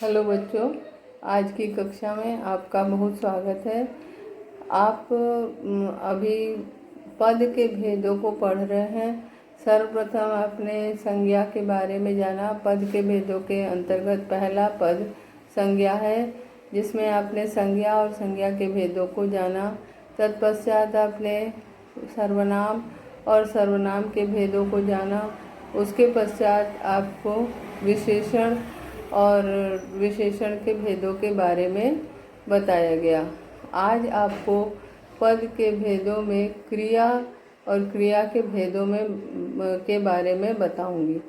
Hello बच्चों, आज की कक्षा में आपका बहुत स्वागत है। आप अभी पद के भेदों को पढ़ रहे हैं। सर्वप्रथम आपने संज्ञा के बारे में जाना। पद के भेदों के अंतर्गत पहला पद संज्ञा है, जिसमें आपने संज्ञा और संज्ञा के भेदों को जाना। तत्पश्चात आपने सर्वनाम और सर्वनाम के भेदों को जाना। उसके पश्चात आपको विशेषण और विशेषण के भेदों के बारे में बताया गया। आज आपको पद के भेदों में क्रिया और क्रिया के भेदों में के बारे में बताऊंगी।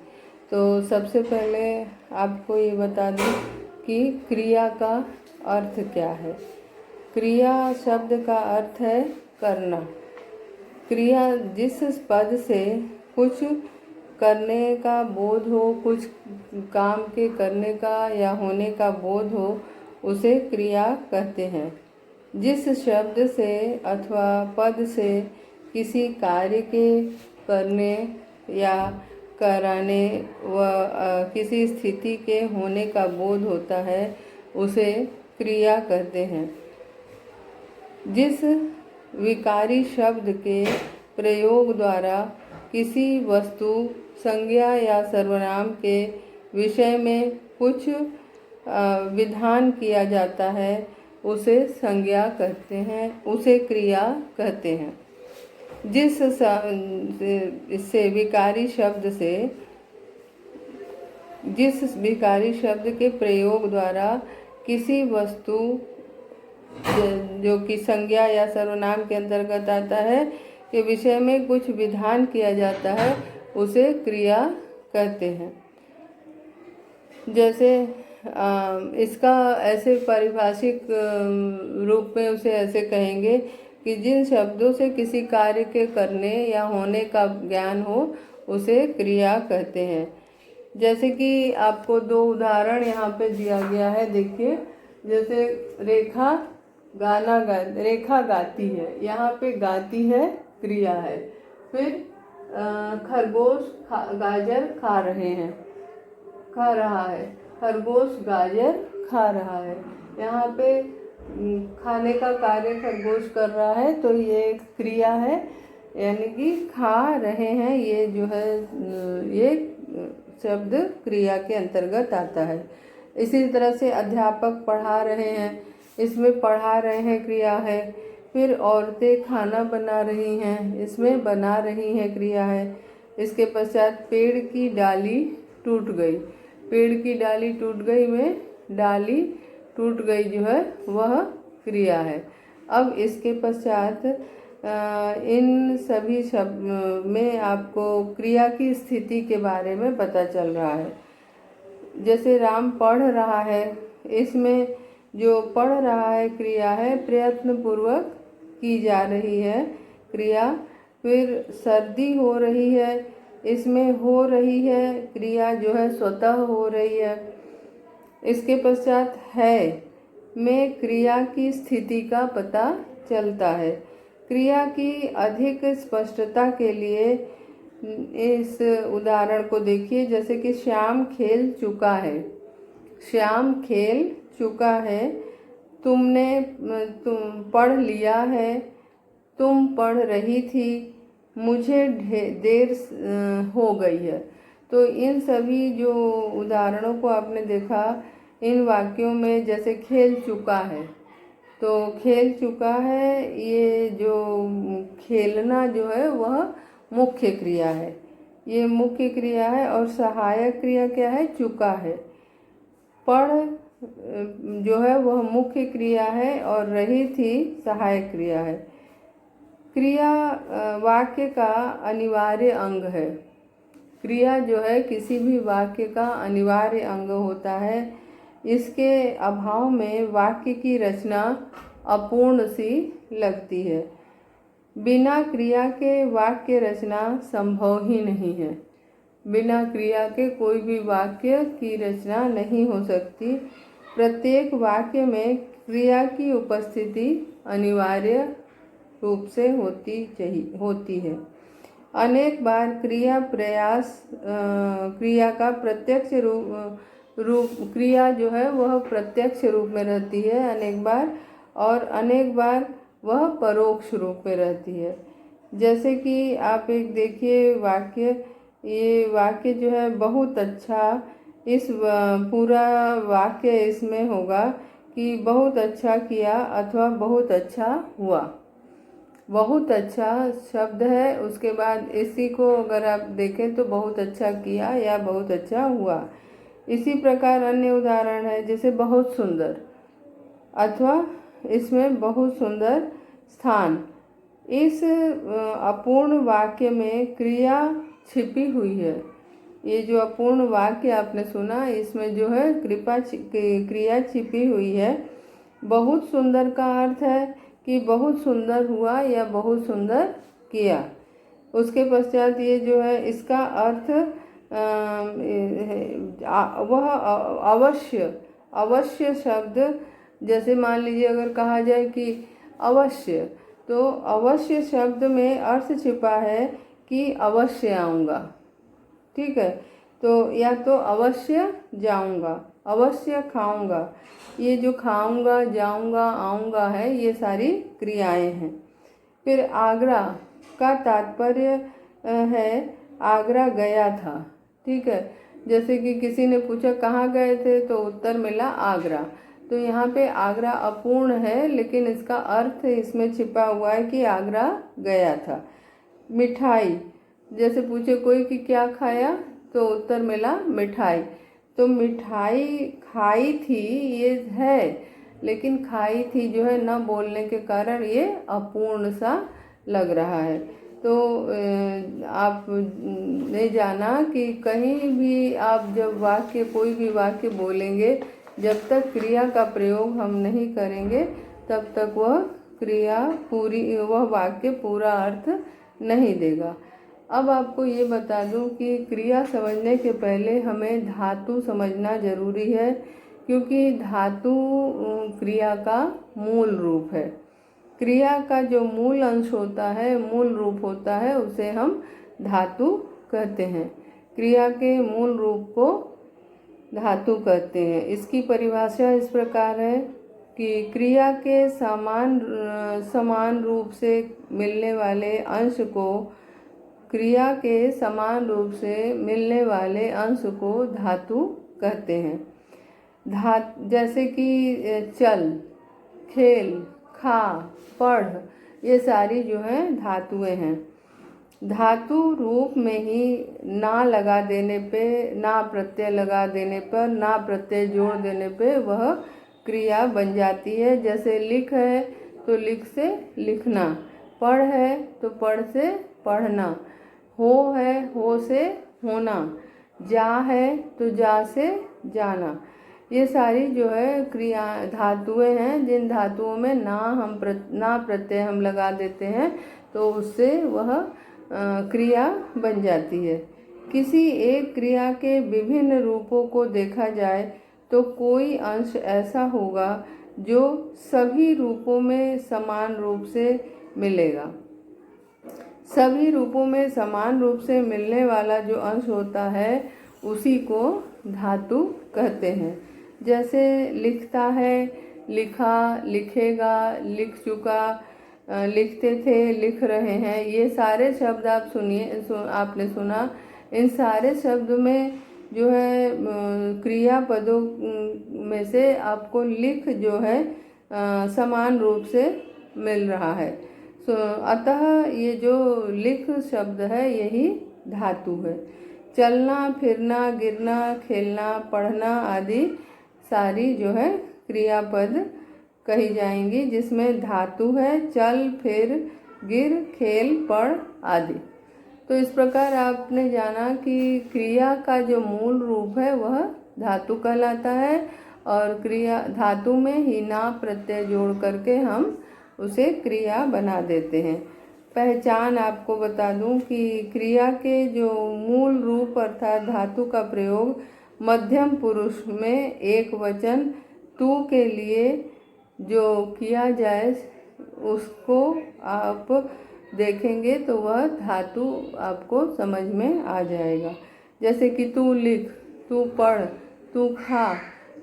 तो सबसे पहले आपको ये बता दूं कि क्रिया का अर्थ क्या है। क्रिया शब्द का अर्थ है करना। क्रिया जिस पद से कुछ करने का बोध हो, कुछ काम के करने का या होने का बोध हो, उसे क्रिया कहते हैं। जिस शब्द से अथवा पद से किसी कार्य के करने या कराने व किसी स्थिति के होने का बोध होता है, उसे क्रिया कहते हैं। जिस विकारी शब्द के प्रयोग द्वारा किसी वस्तु, संज्ञा या सर्वनाम के विषय में कुछ विधान किया जाता है, उसे संज्ञा कहते हैं, उसे क्रिया कहते हैं। जिस विकारी शब्द के प्रयोग द्वारा किसी वस्तु, जो कि संज्ञा या सर्वनाम के अंतर्गत आता है, के विषय में कुछ विधान किया जाता है, उसे क्रिया कहते हैं। जैसे इसका ऐसे पारिभाषिक रूप में उसे ऐसे कहेंगे कि जिन शब्दों से किसी कार्य के करने या होने का ज्ञान हो, उसे क्रिया कहते हैं। जैसे कि आपको दो उदाहरण यहाँ पे दिया गया है, देखिए। जैसे रेखा गाती है, यहाँ पे गाती है क्रिया है। फिर खरगोश गाजर खा रहा है। खरगोश गाजर खा रहा है। यहाँ पे खाने का कार्य खरगोश कर रहा है, तो ये क्रिया है, यानी कि खा रहे हैं। ये जो है, ये शब्द क्रिया के अंतर्गत आता है। इसी तरह से अध्यापक पढ़ा रहे हैं, इसमें पढ़ा रहे हैं क्रिया है। फिर औरतें खाना बना रही हैं, इसमें बना रही हैं क्रिया है। इसके पश्चात पेड़ की डाली टूट गई। पेड़ की डाली टूट गई में डाली टूट गई जो है वह क्रिया है। अब इसके पश्चात इन सभी शब्द में आपको क्रिया की स्थिति के बारे में पता चल रहा है। जैसे राम पढ़ रहा है, इसमें जो पढ़ रहा है क्रिया है, प्रयत्न पूर्वक की जा रही है क्रिया। फिर सर्दी हो रही है, इसमें हो रही है क्रिया जो है स्वतः हो रही है। इसके पश्चात है में क्रिया की स्थिति का पता चलता है। क्रिया की अधिक स्पष्टता के लिए इस उदाहरण को देखिए। जैसे कि श्याम खेल चुका है। श्याम खेल चुका है। तुम पढ़ लिया है। तुम पढ़ रही थी। मुझे देर हो गई है। तो इन सभी जो उदाहरणों को आपने देखा, इन वाक्यों में जैसे खेल चुका है, तो खेल चुका है, ये जो खेलना जो है वह मुख्य क्रिया है, ये मुख्य क्रिया है। और सहायक क्रिया क्या है? चुका है। पढ़ जो है वह मुख्य क्रिया है और रही थी सहायक क्रिया है। क्रिया वाक्य का अनिवार्य अंग है। क्रिया जो है किसी भी वाक्य का अनिवार्य अंग होता है। इसके अभाव में वाक्य की रचना अपूर्ण सी लगती है। बिना क्रिया के वाक्य रचना संभव ही नहीं है। बिना क्रिया के कोई भी वाक्य की रचना नहीं हो सकती। प्रत्येक वाक्य में क्रिया की उपस्थिति अनिवार्य रूप से होती है। अनेक बार क्रिया का रूप क्रिया जो है वह प्रत्यक्ष रूप में रहती है अनेक बार, और अनेक बार वह परोक्ष रूप में रहती है। जैसे कि आप एक देखिए वाक्य, ये वाक्य जो है बहुत अच्छा, इस पूरा वाक्य इसमें होगा कि बहुत अच्छा किया अथवा बहुत अच्छा हुआ। बहुत अच्छा शब्द है, उसके बाद इसी को अगर आप देखें तो बहुत अच्छा किया या बहुत अच्छा हुआ। इसी प्रकार अन्य उदाहरण है, जैसे बहुत सुंदर अथवा इसमें बहुत सुंदर स्थान। इस अपूर्ण वाक्य में क्रिया छिपी हुई है। ये जो अपूर्ण वाक्य आपने सुना, इसमें जो है क्रिया छिपी हुई है। बहुत सुंदर का अर्थ है कि बहुत सुंदर हुआ या बहुत सुंदर किया। उसके पश्चात ये जो है इसका अर्थ वह अवश्य, अवश्य शब्द, जैसे मान लीजिए अगर कहा जाए कि अवश्य, तो अवश्य शब्द में अर्थ छिपा है कि अवश्य आऊँगा। ठीक है, तो या तो अवश्य जाऊँगा, अवश्य खाऊँगा। ये जो खाऊँगा, जाऊँगा, आऊँगा है, ये सारी क्रियाएं हैं। फिर आगरा का तात्पर्य है आगरा गया था। ठीक है, जैसे कि किसी ने पूछा कहाँ गए थे, तो उत्तर मिला आगरा। तो यहाँ पे आगरा अपूर्ण है, लेकिन इसका अर्थ इसमें छिपा हुआ है कि आगरा गया था। मिठाई, जैसे पूछे कोई कि क्या खाया, तो उत्तर मिला मिठाई। तो मिठाई खाई थी ये है, लेकिन खाई थी जो है न बोलने के कारण ये अपूर्ण सा लग रहा है। तो आपने जाना कि कहीं भी आप जब वाक्य, कोई भी वाक्य बोलेंगे, जब तक क्रिया का प्रयोग हम नहीं करेंगे तब तक वह क्रिया पूरी, वह वाक्य पूरा अर्थ नहीं देगा। अब आपको ये बता दूं कि क्रिया समझने के पहले हमें धातु समझना जरूरी है, क्योंकि धातु क्रिया का मूल रूप है। क्रिया का जो मूल अंश होता है, मूल रूप होता है, उसे हम धातु कहते हैं। क्रिया के मूल रूप को धातु कहते हैं। इसकी परिभाषा इस प्रकार है कि क्रिया के समान रूप से मिलने वाले अंश को, क्रिया के समान रूप से मिलने वाले अंश को धातु कहते हैं। जैसे कि चल, खेल, खा, पढ़, ये सारी जो है धातुएं हैं। धातु रूप में ही ना लगा देने पे, ना प्रत्यय लगा देने पर, ना प्रत्यय जोड़ देने पे वह क्रिया बन जाती है। जैसे लिख है तो लिख से लिखना, पढ़ है तो पढ़ से पढ़ना, हो है हो से होना, जा है तो जा से जाना। ये सारी जो है क्रिया धातुएं हैं, जिन धातुओं में ना प्रत्यय हम लगा देते हैं तो उससे वह क्रिया बन जाती है। किसी एक क्रिया के विभिन्न रूपों को देखा जाए तो कोई अंश ऐसा होगा जो सभी रूपों में समान रूप से मिलेगा। सभी रूपों में समान रूप से मिलने वाला जो अंश होता है उसी को धातु कहते हैं। जैसे लिखता है, लिखा, लिखेगा, लिख चुका, लिखते थे, लिख रहे हैं, ये सारे शब्द आप सुनिए, आपने सुना। इन सारे शब्द में जो है क्रियापदों में से आपको लिख जो है समान रूप से मिल रहा है। अतः ये जो लिख शब्द है यही धातु है। चलना, फिरना, गिरना, खेलना, पढ़ना आदि सारी जो है क्रियापद कही जाएंगी, जिसमें धातु है चल, फिर, गिर, खेल, पढ़ आदि। तो इस प्रकार आपने जाना कि क्रिया का जो मूल रूप है वह धातु कहलाता है, और क्रिया धातु में ही ना प्रत्यय जोड़ करके हम उसे क्रिया बना देते हैं। पहचान आपको बता दूं कि क्रिया के जो मूल रूप अर्थात धातु का प्रयोग मध्यम पुरुष में एक वचन तू के लिए जो किया जाए उसको आप देखेंगे तो वह धातु आपको समझ में आ जाएगा। जैसे कि तू लिख, तू पढ़, तू खा।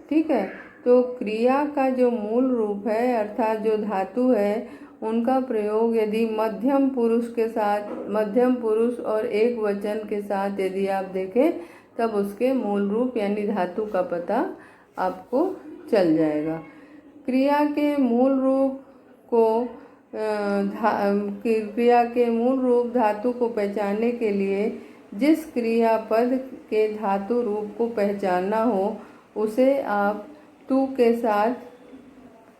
ठीक है, तो क्रिया का जो मूल रूप है अर्थात जो धातु है उनका प्रयोग यदि मध्यम पुरुष के साथ, मध्यम पुरुष और एक वचन के साथ यदि आप देखें तब उसके मूल रूप यानी धातु का पता आपको चल जाएगा। क्रिया के मूल रूप को क्रिया के मूल रूप धातु को पहचानने के लिए जिस क्रियापद के धातु रूप को पहचानना हो उसे आप तू के साथ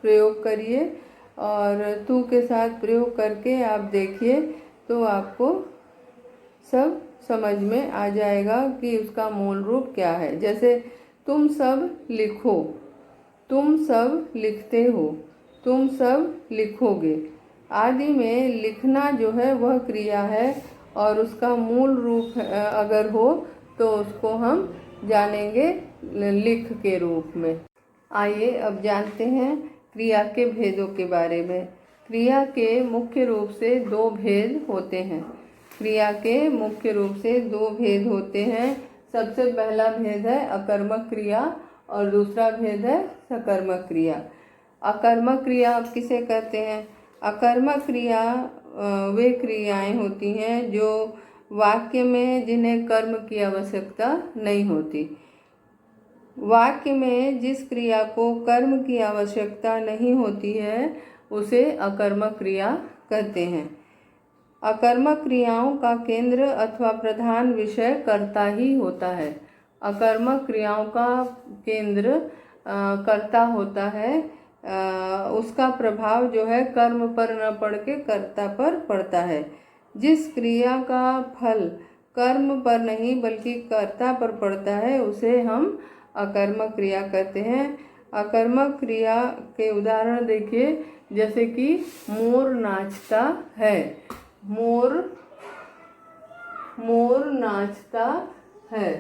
प्रयोग करिए और तू के साथ प्रयोग करके आप देखिए तो आपको सब समझ में आ जाएगा कि उसका मूल रूप क्या है। जैसे तुम सब लिखो, तुम सब लिखते हो, तुम सब लिखोगे आदि में लिखना जो है वह क्रिया है और उसका मूल रूप अगर हो तो उसको हम जानेंगे लिख के रूप में। आइए अब जानते हैं क्रिया के भेदों के बारे में। क्रिया के मुख्य रूप से दो भेद होते हैं। क्रिया के मुख्य रूप से दो भेद होते हैं। सबसे पहला भेद है अकर्मक क्रिया और दूसरा भेद है सकर्मक क्रिया। अकर्मक क्रिया आप किसे कहते हैं? अकर्मक क्रिया वे क्रियाएं होती हैं जो वाक्य में जिन्हें कर्म की आवश्यकता नहीं होती। वाक्य में जिस क्रिया को कर्म की आवश्यकता नहीं होती है उसे अकर्मक क्रिया कहते हैं। अकर्मक क्रियाओं का केंद्र अथवा प्रधान विषय कर्ता ही होता है। अकर्मक क्रियाओं का केंद्र कर्ता होता है। उसका प्रभाव जो है कर्म पर न पड़ के कर्ता पर पड़ता है। जिस क्रिया का फल कर्म पर नहीं बल्कि कर्ता पर पड़ता है उसे हम अकर्मक क्रिया कहते हैं। अकर्मक क्रिया के उदाहरण देखिए, जैसे कि मोर नाचता है। मोर नाचता है।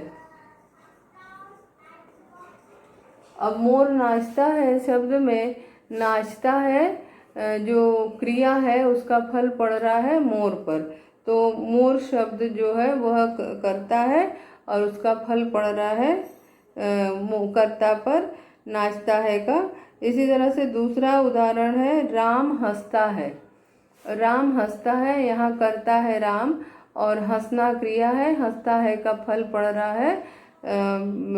अब मोर नाचता है शब्द में नाचता है जो क्रिया है उसका फल पड़ रहा है मोर पर, तो मोर शब्द जो है वह करता है और उसका फल पड़ रहा है कर्ता पर नाचता है का। इसी तरह से दूसरा उदाहरण है राम हंसता है। राम हंसता है, यहाँ करता है राम और हंसना क्रिया है, हंसता है का फल पड़ रहा है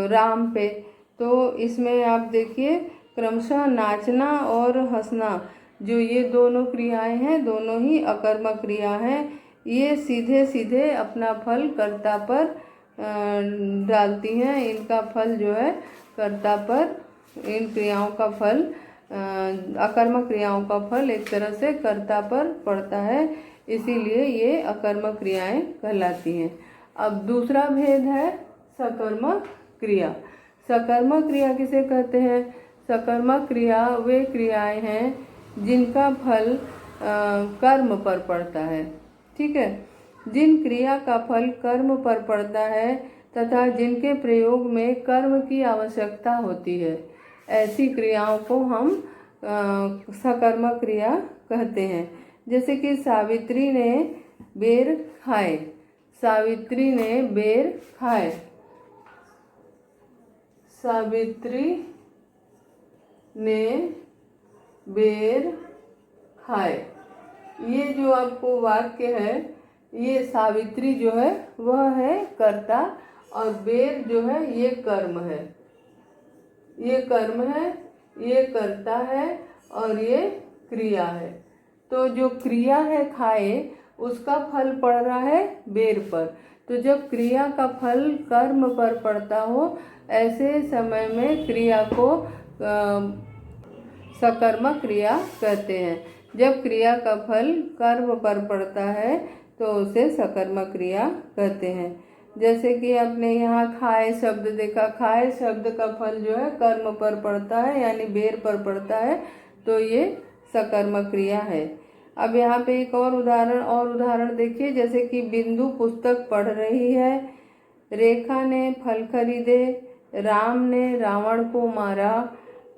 राम पे। तो इसमें आप देखिए क्रमशः नाचना और हंसना जो ये दोनों क्रियाएं हैं दोनों ही अकर्मक क्रिया हैं। ये सीधे सीधे अपना फल कर्ता पर डालती हैं। इनका फल जो है कर्ता पर, इन क्रियाओं का फल अकर्मक क्रियाओं का फल एक तरह से कर्ता पर पड़ता है, इसीलिए ये अकर्मक क्रियाएं कहलाती हैं। अब दूसरा भेद है सकर्मक क्रिया। सकर्मक क्रिया किसे कहते हैं? सकर्मक क्रिया वे क्रियाएं हैं जिनका फल कर्म पर पड़ता है। ठीक है, जिन क्रिया का फल कर्म पर पड़ता है तथा जिनके प्रयोग में कर्म की आवश्यकता होती है ऐसी क्रियाओं को हम सकर्मक क्रिया कहते हैं। जैसे कि सावित्री ने बेर खाए। सावित्री ने बेर खाए। सावित्री ने बेर खाए। ये जो आपको वाक्य है ये सावित्री जो है वह है कर्ता और बेर जो है ये कर्म है। ये कर्म है, ये कर्ता है और ये क्रिया है। तो जो क्रिया है खाए उसका फल पड़ रहा है बेर पर। तो जब क्रिया का फल कर्म पर पड़ता हो ऐसे समय में क्रिया को सकर्मक क्रिया कहते हैं। जब क्रिया का फल कर्म पर पड़ता है तो उसे सकर्मक क्रिया कहते हैं। जैसे कि आपने यहाँ खाए शब्द देखा, खाए शब्द का फल जो है कर्म पर पड़ता है यानी बेर पर पड़ता है, तो ये सकर्मक क्रिया है। अब यहाँ पे एक और उदाहरण देखिए, जैसे कि बिंदु पुस्तक पढ़ रही है, रेखा ने फल खरीदे, राम ने रावण को मारा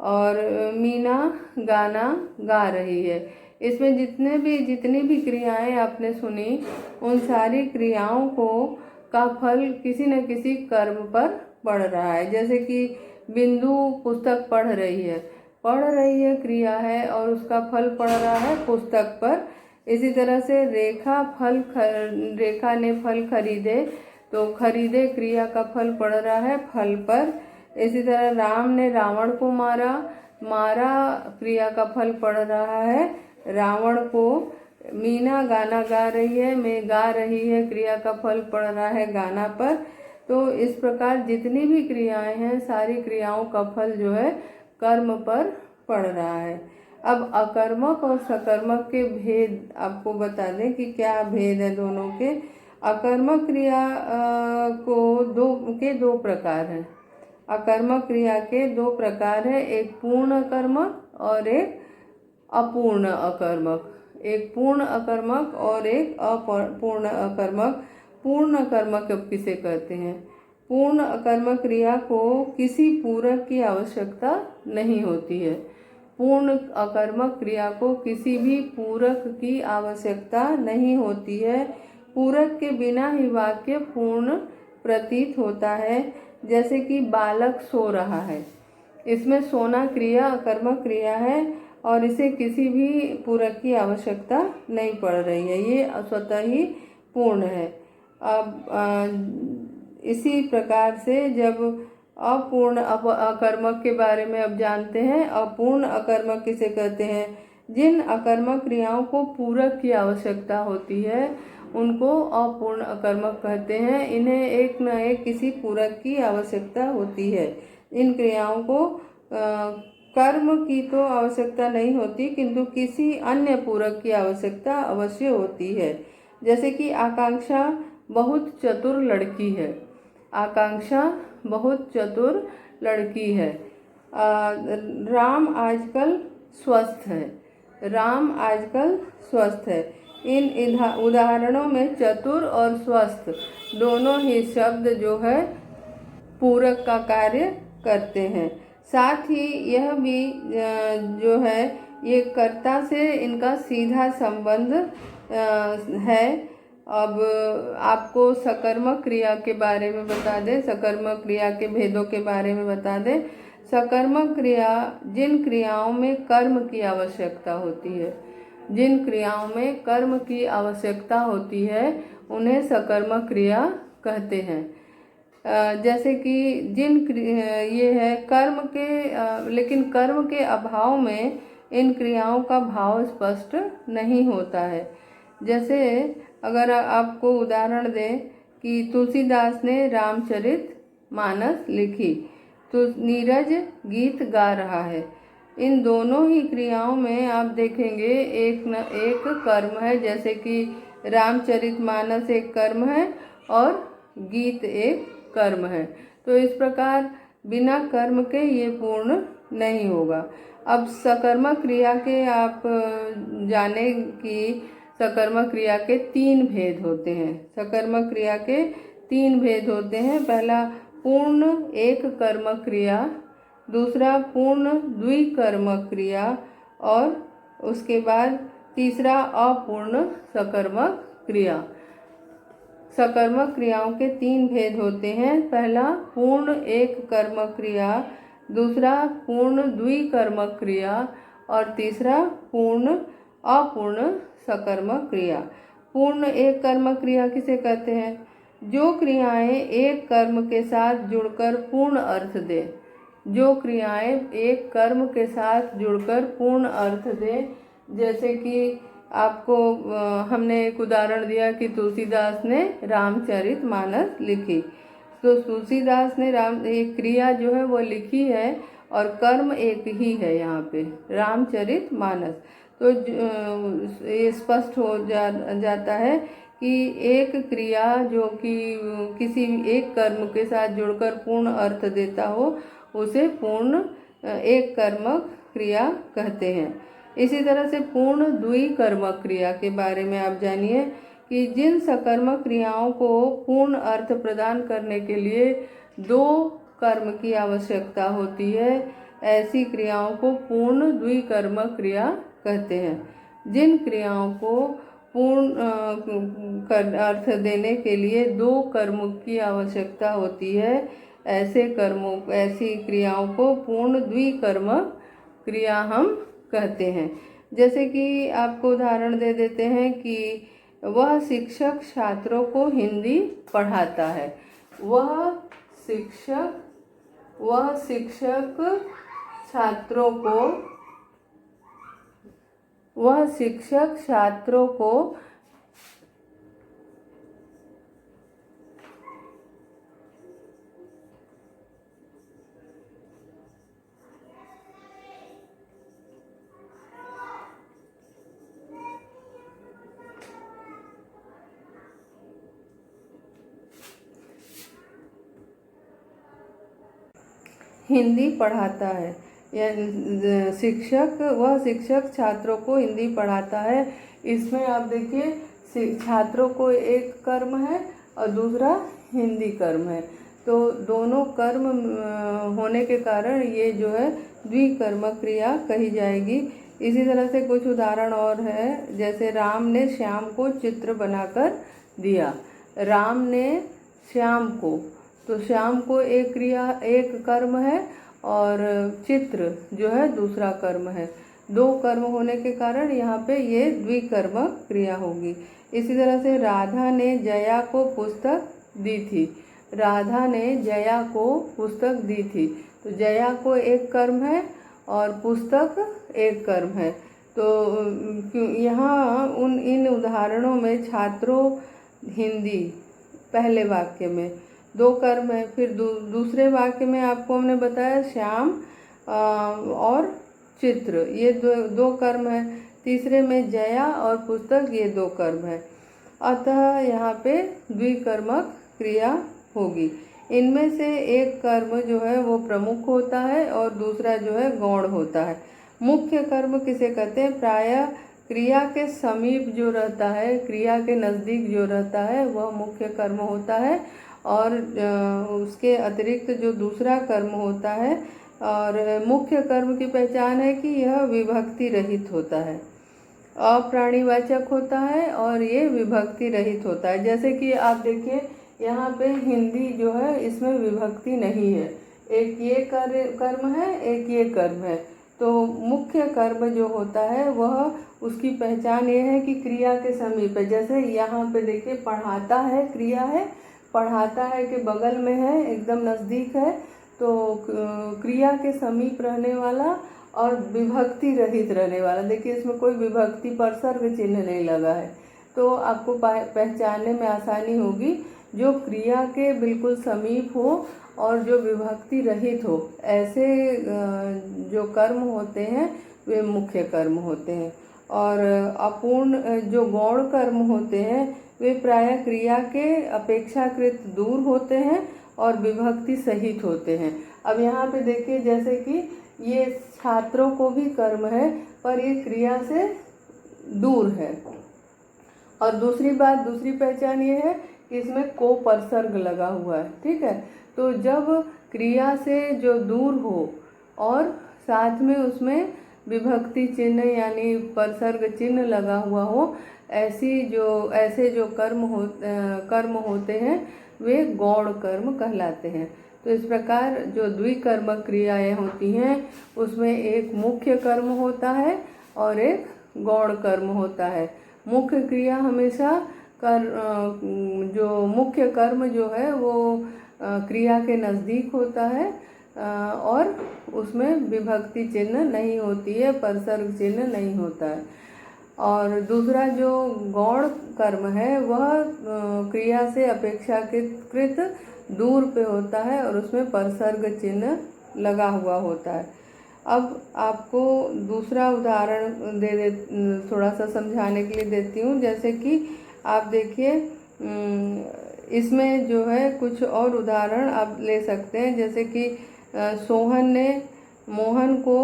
और मीना गाना गा रही है। इसमें जितनी भी क्रियाएं आपने सुनी उन सारी क्रियाओं का फल किसी न किसी कर्म पर पढ़ रहा है। जैसे कि बिंदु पुस्तक पढ़ रही है क्रिया है और उसका फल पड़ रहा है पुस्तक पर। इसी तरह से रेखा ने फल खरीदे, तो खरीदे क्रिया का फल पड़ रहा है फल पर। इसी तरह राम ने रावण को मारा क्रिया का फल पड़ रहा है रावण को। मीना गाना गा रही है, मैं गा रही है, क्रिया का फल पड़ रहा है गाना पर। तो इस प्रकार जितनी भी क्रियाएं हैं सारी क्रियाओं का फल जो है कर्म पर पड़ रहा है। अब अकर्मक और सकर्मक के भेद आपको बता दें कि क्या भेद है दोनों के। अकर्मक क्रिया को दो प्रकार हैं। अकर्मक क्रिया के दो प्रकार है, एक पूर्ण अकर्मक और एक अपूर्ण अकर्मक। एक पूर्ण अकर्मक और एक अपूर्ण अकर्मक। पूर्ण अकर्मक किसे कहते हैं? पूर्ण अकर्मक क्रिया को किसी पूरक की आवश्यकता नहीं होती है। पूर्ण अकर्मक क्रिया को किसी भी पूरक की आवश्यकता नहीं होती है। पूरक के बिना ही वाक्य पूर्ण प्रतीत होता है। जैसे कि बालक सो रहा है, इसमें सोना क्रिया अकर्मक क्रिया है और इसे किसी भी पूरक की आवश्यकता नहीं पड़ रही है, ये स्वतः ही पूर्ण है। अब इसी प्रकार से जब अपूर्ण अकर्मक के बारे में अब जानते हैं। अपूर्ण अकर्मक किसे कहते हैं? जिन अकर्मक क्रियाओं को पूरक की आवश्यकता होती है उनको अपूर्ण अकर्मक कहते हैं। इन्हें एक न एक किसी पूरक की आवश्यकता होती है। इन क्रियाओं को कर्म की तो आवश्यकता नहीं होती, किंतु किसी अन्य पूरक की आवश्यकता अवश्य होती है। जैसे कि आकांक्षा बहुत चतुर लड़की है। आकांक्षा बहुत चतुर लड़की है। राम आजकल स्वस्थ है। राम आजकल स्वस्थ है। इन उदाहरणों में चतुर और स्वस्थ दोनों ही शब्द जो है पूरक का कार्य करते हैं। साथ ही यह भी जो है ये कर्ता से इनका सीधा संबंध है। अब आपको सकर्मक क्रिया के बारे में बता दें, सकर्मक क्रिया के भेदों के बारे में बता दें। सकर्मक क्रिया जिन क्रियाओं में कर्म की आवश्यकता होती है, जिन क्रियाओं में कर्म की आवश्यकता होती है उन्हें सकर्मक क्रिया कहते हैं। जैसे कि ये है कर्म के लेकिन कर्म के अभाव में इन क्रियाओं का भाव स्पष्ट नहीं होता है। जैसे अगर आपको उदाहरण दें कि तुलसीदास ने रामचरितमानस लिखी, तो नीरज गीत गा रहा है। इन दोनों ही क्रियाओं में आप देखेंगे एक न एक कर्म है। जैसे कि रामचरितमानस एक कर्म है और गीत एक कर्म है। तो इस प्रकार बिना कर्म के ये पूर्ण नहीं होगा। अब सकर्मक क्रिया के आप जाने कि सकर्मक क्रिया के 3 भेद होते हैं। सकर्मक क्रिया के 3 भेद होते हैं। पहला पूर्ण एक कर्मक क्रिया, दूसरा पूर्ण द्विकर्मक क्रिया और उसके बाद तीसरा अपूर्ण सकर्मक क्रिया। सकर्मक क्रियाओं के 3 भेद होते हैं। पहला पूर्ण एक कर्मक क्रिया, दूसरा पूर्ण द्विकर्मक क्रिया और तीसरा पूर्ण अपूर्ण सकर्मक क्रिया। पूर्ण एक कर्मक क्रिया किसे कहते हैं? जो क्रियाएं एक कर्म के साथ जुड़कर पूर्ण अर्थ दे। जो क्रियाएं एक कर्म के साथ जुड़कर पूर्ण अर्थ दे। जैसे कि आपको हमने एक उदाहरण दिया कि तुलसीदास ने रामचरितमानस लिखी। तो तुलसीदास ने एक क्रिया जो है वो लिखी है और कर्म एक ही है यहाँ पे, रामचरितमानस। तो ये स्पष्ट हो जाता है कि एक क्रिया जो कि किसी एक कर्म के साथ जुड़कर पूर्ण अर्थ देता हो उसे पूर्ण एक कर्मक क्रिया कहते हैं। इसी तरह से पूर्ण द्विकर्मक क्रिया के बारे में आप जानिए कि जिन सकर्मक क्रियाओं को पूर्ण अर्थ प्रदान करने के लिए 2 कर्म की आवश्यकता होती है, ऐसी क्रियाओं को पूर्ण द्विकर्मक क्रिया कहते हैं। जिन क्रियाओं को पूर्ण अर्थ देने के लिए 2 कर्म की आवश्यकता होती है, ऐसे कर्मों, ऐसी क्रियाओं को पूर्ण द्विकर्मक क्रिया हम कहते हैं। जैसे कि आपको उदाहरण दे देते हैं कि वह शिक्षक छात्रों को हिंदी पढ़ाता है। वह शिक्षक छात्रों को हिंदी पढ़ाता है। या वह शिक्षक छात्रों को हिंदी पढ़ाता है। इसमें आप देखिए छात्रों को एक कर्म है और दूसरा हिंदी कर्म है, तो दोनों कर्म होने के कारण ये जो है द्विकर्मक क्रिया कही जाएगी। इसी तरह से कुछ उदाहरण और है, जैसे राम ने श्याम को चित्र बनाकर दिया। राम ने श्याम को, तो श्याम को एक क्रिया, एक कर्म है और चित्र जो है दूसरा कर्म है। दो कर्म होने के कारण यहाँ पे ये द्विकर्मक क्रिया होगी। इसी तरह से राधा ने जया को पुस्तक दी थी। राधा ने जया को पुस्तक दी थी, तो जया को एक कर्म है और पुस्तक एक कर्म है। तो यहाँ इन उदाहरणों में छात्रों हिंदी पहले वाक्य में दो कर्म है। फिर दूसरे वाक्य में आपको हमने बताया श्याम और चित्र, ये दो कर्म है। तीसरे में जया और पुस्तक, ये दो कर्म है। अतः यहाँ पे द्विकर्मक क्रिया होगी। इनमें से एक कर्म जो है वो प्रमुख होता है और दूसरा जो है गौण होता है। मुख्य कर्म किसे कहते हैं? प्रायः क्रिया के समीप जो रहता है, क्रिया के नज़दीक जो रहता है वह मुख्य कर्म होता है। और उसके अतिरिक्त जो दूसरा कर्म होता है, और मुख्य कर्म की पहचान है कि यह विभक्ति रहित होता है, अप्राणीवाचक होता है और ये विभक्ति रहित होता है। जैसे कि आप देखिए यहाँ पे हिंदी जो है इसमें विभक्ति नहीं है, एक ये कर्म है, एक ये कर्म है। तो मुख्य कर्म जो होता है वह, उसकी पहचान ये है कि क्रिया के समीप है। जैसे यहाँ पे देखिए पढ़ाता है, क्रिया है, पढ़ाता है के बगल में है, एकदम नज़दीक है, तो क्रिया के समीप रहने वाला और विभक्ति रहित रहने वाला। देखिए इसमें कोई विभक्ति परसर्ग चिन्ह नहीं लगा है, तो आपको पहचानने में आसानी होगी। जो क्रिया के बिल्कुल समीप हो और जो विभक्ति रहित हो, ऐसे जो कर्म होते हैं वे मुख्य कर्म होते हैं। और अपूर्ण जो गौण कर्म होते हैं वे प्रायः क्रिया के अपेक्षाकृत दूर होते हैं और विभक्ति सहित होते हैं। अब यहाँ पे देखिए जैसे कि ये छात्रों को भी कर्म है पर ये क्रिया से दूर है। और दूसरी पहचान ये है कि इसमें को परसर्ग लगा हुआ है, ठीक है। तो जब क्रिया से जो दूर हो और साथ में उसमें विभक्ति चिन्ह यानी परसर्ग चिन्ह लगा हुआ हो, ऐसे जो कर्म होते हैं वे गौण कर्म कहलाते हैं। तो इस प्रकार जो द्विकर्मक क्रियाएं होती हैं उसमें एक मुख्य कर्म होता है और एक गौण कर्म होता है। मुख्य क्रिया हमेशा जो मुख्य कर्म जो है वो क्रिया के नज़दीक होता है और उसमें विभक्ति चिन्ह नहीं होती है, परसर्ग चिन्ह नहीं होता है। और दूसरा जो गौण कर्म है वह क्रिया से अपेक्षाकृत दूर पे होता है और उसमें परसर्ग चिन्ह लगा हुआ होता है। अब आपको दूसरा उदाहरण थोड़ा सा समझाने के लिए देती हूँ। जैसे कि आप देखिए इसमें जो है कुछ और उदाहरण आप ले सकते हैं। जैसे कि सोहन ने मोहन को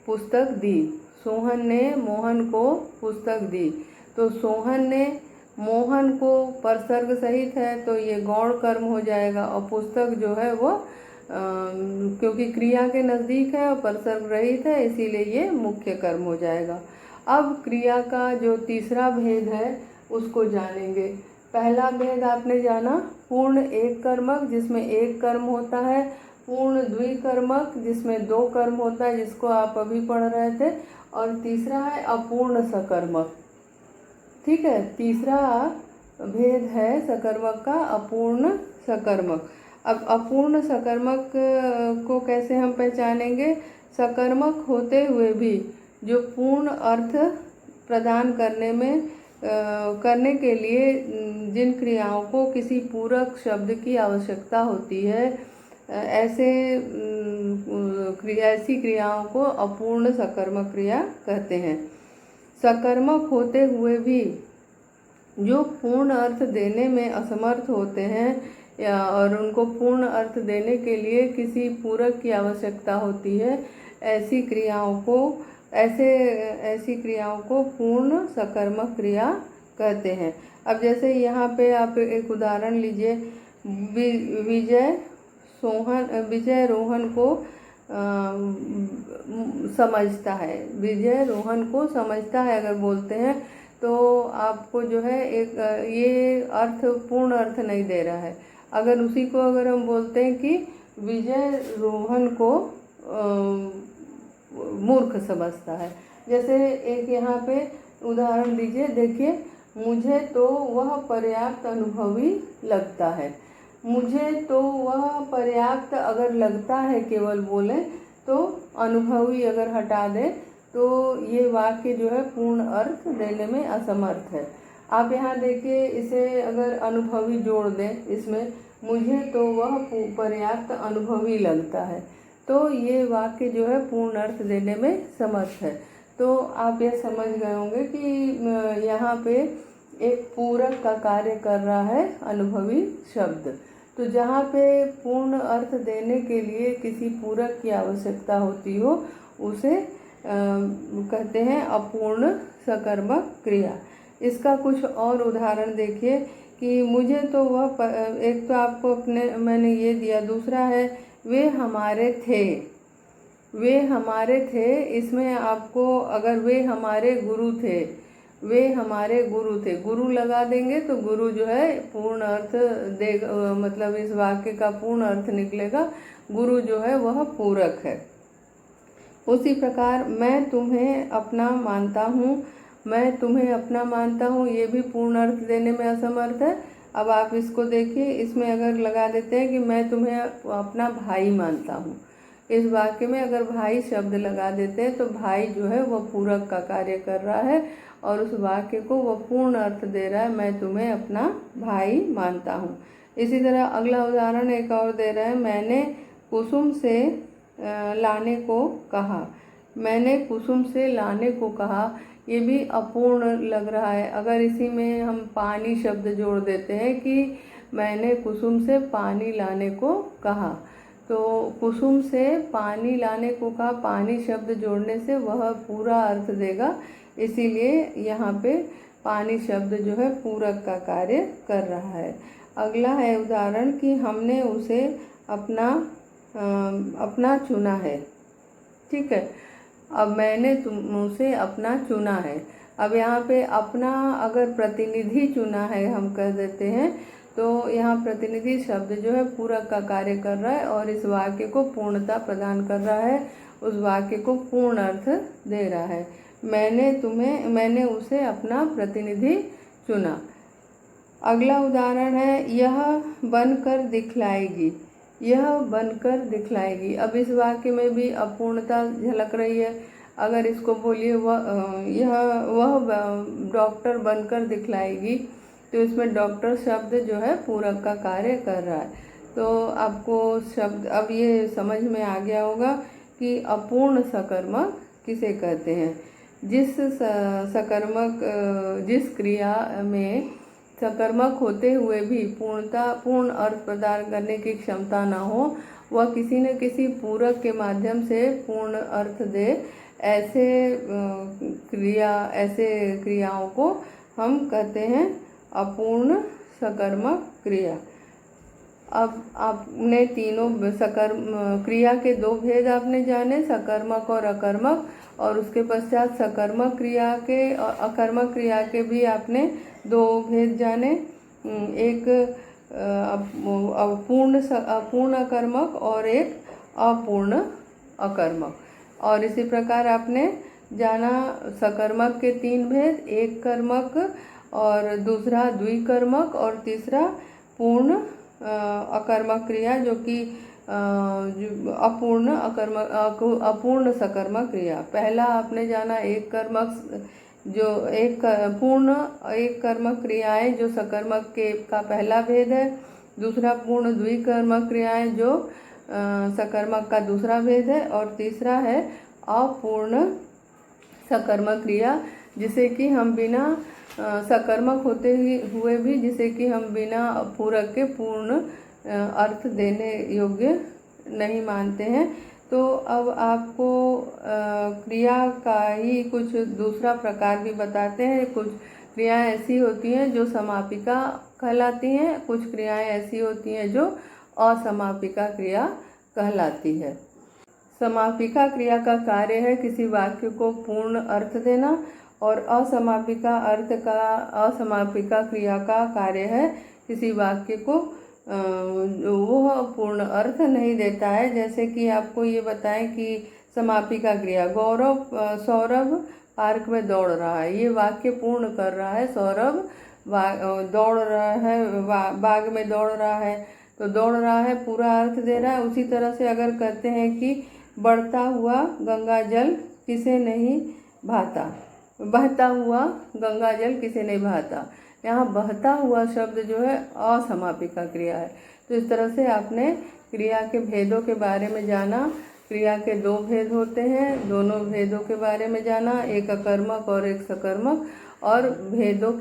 पुस्तक दी। सोहन ने मोहन को पुस्तक दी, तो सोहन ने मोहन को परसर्ग सहित है तो ये गौण कर्म हो जाएगा। और पुस्तक जो है वो क्योंकि क्रिया के नज़दीक है और परसर्ग रहित है, इसीलिए ये मुख्य कर्म हो जाएगा। अब क्रिया का जो तीसरा भेद है उसको जानेंगे। पहला भेद आपने जाना पूर्ण एक कर्मक जिसमें एक कर्म होता है, पूर्ण द्विकर्मक जिसमें दो कर्म होता है, जिसको आप अभी पढ़ रहे थे, और तीसरा है अपूर्ण सकर्मक। ठीक है, तीसरा भेद है सकर्मक का अपूर्ण सकर्मक। अब अपूर्ण सकर्मक को कैसे हम पहचानेंगे? सकर्मक होते हुए भी जो पूर्ण अर्थ प्रदान करने के लिए जिन क्रियाओं को किसी पूरक शब्द की आवश्यकता होती है, ऐसी क्रियाओं को अपूर्ण सकर्मक क्रिया कहते हैं। सकर्मक होते हुए भी जो पूर्ण अर्थ देने में असमर्थ होते हैं और उनको पूर्ण अर्थ देने के लिए किसी पूरक की आवश्यकता होती है, ऐसी क्रियाओं को पूर्ण सकर्मक क्रिया कहते हैं। अब जैसे यहाँ पे आप एक उदाहरण लीजिए, विजय रोहन को समझता है। विजय रोहन को समझता है अगर बोलते हैं तो आपको जो है ये अर्थ पूर्ण अर्थ नहीं दे रहा है। अगर उसी को अगर हम बोलते हैं कि विजय रोहन को मूर्ख समझता है, जैसे एक यहाँ पे उदाहरण दीजिए, देखिए, मुझे तो वह पर्याप्त अनुभवी लगता है। मुझे तो वह पर्याप्त अगर लगता है केवल बोले तो अनुभवी अगर हटा दें तो ये वाक्य जो है पूर्ण अर्थ देने में असमर्थ है। आप यहाँ देखिए, इसे अगर अनुभवी जोड़ दें इसमें, मुझे तो वह पर्याप्त अनुभवी लगता है, तो ये वाक्य जो है पूर्ण अर्थ देने में समर्थ है। तो आप ये समझ गए होंगे कि यहाँ पे एक पूरक का कार्य कर रहा है अनुभवी शब्द। तो जहाँ पे पूर्ण अर्थ देने के लिए किसी पूरक की आवश्यकता होती हो उसे कहते हैं अपूर्ण सकर्मक क्रिया। इसका कुछ और उदाहरण देखिए कि मुझे तो वह एक तो आपको मैंने ये दिया, दूसरा है वे हमारे थे। वे हमारे थे, इसमें आपको अगर वे हमारे गुरु थे, वे हमारे गुरु थे, गुरु लगा देंगे तो गुरु जो है पूर्ण अर्थ देगा, मतलब इस वाक्य का पूर्ण अर्थ निकलेगा। गुरु जो है वह पूरक है। उसी प्रकार मैं तुम्हें अपना मानता हूँ, मैं तुम्हें अपना मानता हूँ, ये भी पूर्ण अर्थ देने में असमर्थ है। अब आप इसको देखिए, इसमें अगर लगा देते हैं कि मैं तुम्हें अपना भाई मानता हूँ, इस वाक्य में अगर भाई शब्द लगा देते हैं तो भाई जो है वह पूरक का कार्य कर रहा है और उस वाक्य को वह पूर्ण अर्थ दे रहा है, मैं तुम्हें अपना भाई मानता हूँ। इसी तरह अगला उदाहरण एक और दे रहा है, मैंने कुसुम से लाने को कहा। मैंने कुसुम से लाने को कहा, ये भी अपूर्ण लग रहा है। अगर इसी में हम पानी शब्द जोड़ देते हैं कि मैंने कुसुम से पानी लाने को कहा, तो कुसुम से पानी लाने को कहा, पानी शब्द जोड़ने से वह पूरा अर्थ देगा, इसीलिए यहाँ पे पानी शब्द जो है पूरक का कार्य कर रहा है। अगला है उदाहरण कि हमने उसे अपना चुना है। ठीक है, अब मैंने उसे अपना चुना है। अब यहाँ पे अपना अगर प्रतिनिधि चुना है हम कह देते हैं, तो यहाँ प्रतिनिधि शब्द जो है पूरक का कार्य कर रहा है और इस वाक्य को पूर्णता प्रदान कर रहा है, उस वाक्य को पूर्ण अर्थ दे रहा है। मैंने उसे अपना प्रतिनिधि चुना। अगला उदाहरण है, यह बनकर दिखलाएगी। यह बनकर दिखलाएगी। अब इस वाक्य में भी अपूर्णता झलक रही है। अगर इसको बोलिए वह डॉक्टर बनकर दिखलाएगी, तो इसमें डॉक्टर शब्द जो है पूरक का कार्य कर रहा है। तो आपको शब्द अब ये समझ में आ गया होगा कि अपूर्ण सकर्मक किसे कहते हैं। जिस क्रिया में सकर्मक होते हुए भी पूर्ण अर्थ प्रदान करने की क्षमता न हो, वह किसी न किसी पूरक के माध्यम से पूर्ण अर्थ दे, ऐसे क्रियाओं को हम कहते हैं अपूर्ण सकर्मक क्रिया। अब आपने तीनों क्रिया के दो भेद आपने जाने, सकर्मक और अकर्मक, और उसके पश्चात सकर्मक क्रिया के और अकर्मक क्रिया के भी आपने दो भेद जाने। एक अपूर्ण अकर्मक और एक अपूर्ण अकर्मक। और इसी प्रकार आपने जाना सकर्मक के 3 भेद, एक कर्मक और दूसरा द्विकर्मक और तीसरा पूर्ण अकर्मक क्रिया जो कि अपूर्ण सकर्मक क्रिया। पहला आपने जाना एक कर्मक जो एक कर्मक क्रियाएं जो सकर्मक के का पहला भेद है, दूसरा पूर्ण द्विकर्मक क्रियाएं जो सकर्मक का दूसरा भेद है, और तीसरा है अपूर्ण सकर्मक क्रिया जिसे कि हम बिना सकर्मक होते हुए भी जिसे कि हम बिना पूरक के पूर्ण अर्थ देने योग्य नहीं मानते हैं। तो अब आपको क्रिया का ही कुछ दूसरा प्रकार भी बताते हैं। कुछ क्रियाएं ऐसी होती हैं जो समापिका कहलाती हैं, कुछ क्रियाएं ऐसी होती हैं जो असमापिका क्रिया कहलाती है। समापिका क्रिया का कार्य है किसी वाक्य को पूर्ण अर्थ देना, और असमापिका क्रिया का कार्य है किसी वाक्य को वह पूर्ण अर्थ नहीं देता है। जैसे कि आपको ये बताएं कि समापिका क्रिया सौरभ पार्क में दौड़ रहा है, ये वाक्य पूर्ण कर रहा है। सौरभ दौड़ रहा है, बाग में दौड़ रहा है, तो दौड़ रहा है पूरा अर्थ दे रहा है। उसी तरह से अगर कहते हैं कि बढ़ता हुआ गंगा जल किसे नहीं भाता, बहता हुआ गंगा जल किसे नहीं भाता, यहाँ बहता हुआ शब्द जो है असमापिका क्रिया है। तो इस तरह से आपने क्रिया के भेदों के बारे में जाना। क्रिया के 2 भेद होते हैं, दोनों भेदों के बारे में जाना, एक अकर्मक और एक सकर्मक, और भेदों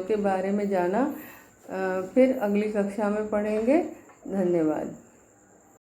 के बारे में जाना। फिर अगली कक्षा में पढ़ेंगे। धन्यवाद।